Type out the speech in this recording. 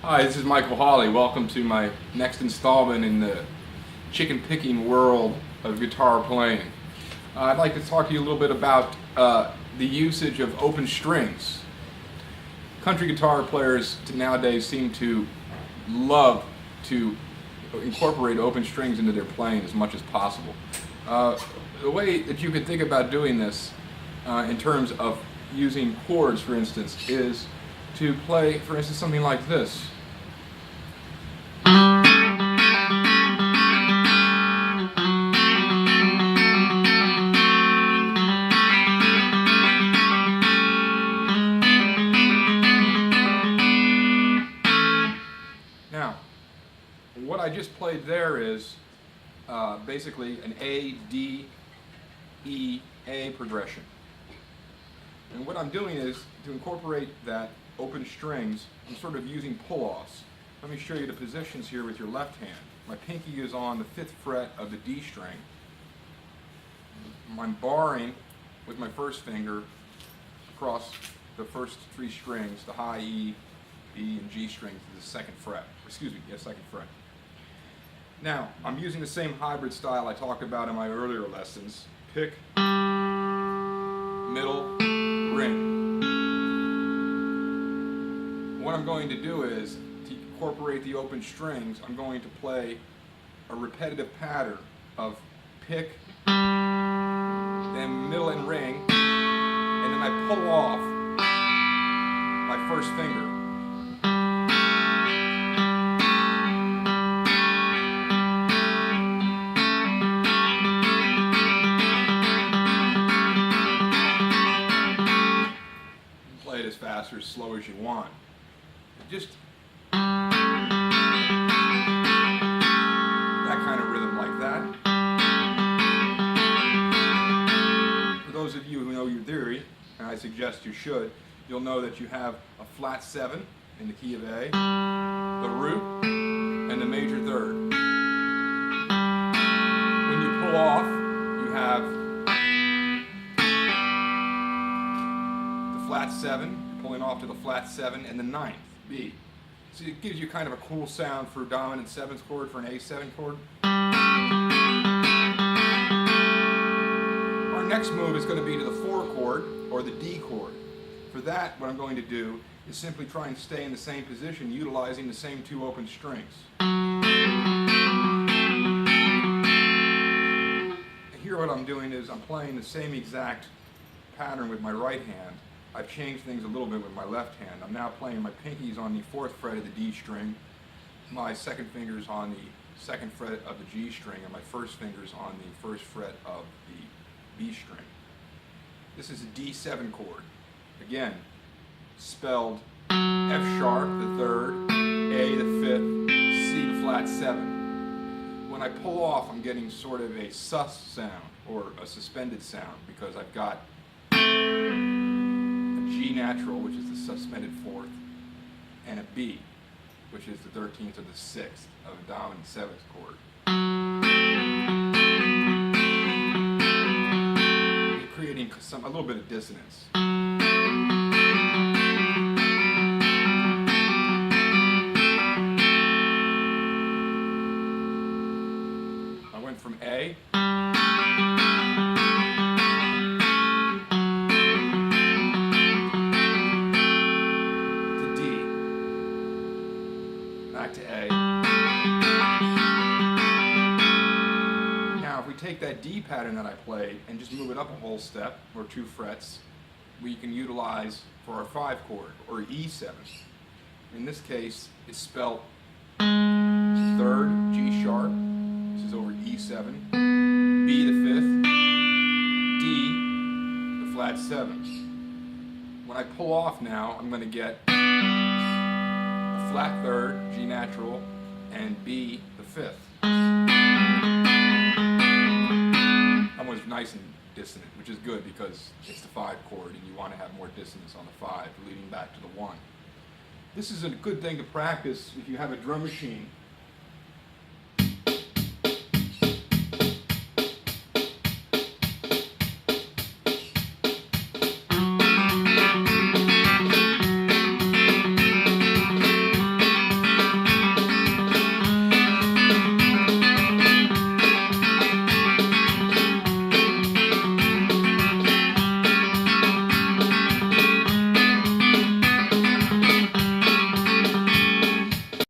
Hi, this is Michael Hawley. Welcome to my next installment in the chicken picking world of guitar playing. I'd like to talk to you a little bit about the usage of open strings. Country guitar players nowadays seem to love to incorporate open strings into their playing as much as possible. The way that you could think about doing this in terms of using chords, for instance, is to play, for instance, something like this. Now, what I just played there is basically an A, D, E, A progression. And what I'm doing is, to incorporate that open strings, I'm sort of using pull-offs. Let me show you the positions here with your left hand. My pinky is on the 5th fret of the D string. I'm barring with my first finger across the first 3 strings, the high E, B, and G strings to the 2nd fret. Excuse me, yes, 2nd fret. Now, I'm using the same hybrid style I talked about in my earlier lessons. Pick, middle, ring. What I'm going to do is, to incorporate the open strings, I'm going to play a repetitive pattern of pick, then middle and ring, and then I pull off my first finger. Play it as fast or as slow as you want. Just that kind of rhythm like that. For those of you who know your theory, and I suggest you should, you'll know that you have a flat 7 in the key of A, the root, and the major 3rd. When you pull off, you have the flat 7, pulling off to the flat 7, and the 9th, B. So it gives you kind of a cool sound for dominant 7th chord, for an A7 chord. Our next move is going to be to the 4 chord, or the D chord. For that, what I'm going to do is simply try and stay in the same position, utilizing the same 2 open strings. And here what I'm doing is I'm playing the same exact pattern with my right hand. I've changed things a little bit with my left hand. I'm now playing my pinkies on the 4th fret of the D string, my second finger's on the 2nd fret of the G string, and my first finger's on the 1st fret of the B string. This is a D7 chord. Again, spelled F sharp, the 3rd, A, the 5th, C, the flat 7. When I pull off, I'm getting sort of a sus sound, or a suspended sound, because I've got G natural, which is the suspended 4th, and a B, which is the 13th or the 6th of a dominant 7th chord. You're creating a little bit of dissonance. I went from A back to A. Now if we take that D pattern that I played and just move it up a whole step, or 2 frets, we can utilize for our 5 chord, or E7. In this case, it's spelled 3rd, G sharp, this is over E7, B the 5th, D the flat 7. When I pull off now, I'm going to get flat 3rd, G natural, and B the 5th. That one's nice and dissonant, which is good because it's the 5 chord and you want to have more dissonance on the 5, leading back to the 1. This is a good thing to practice if you have a drum machine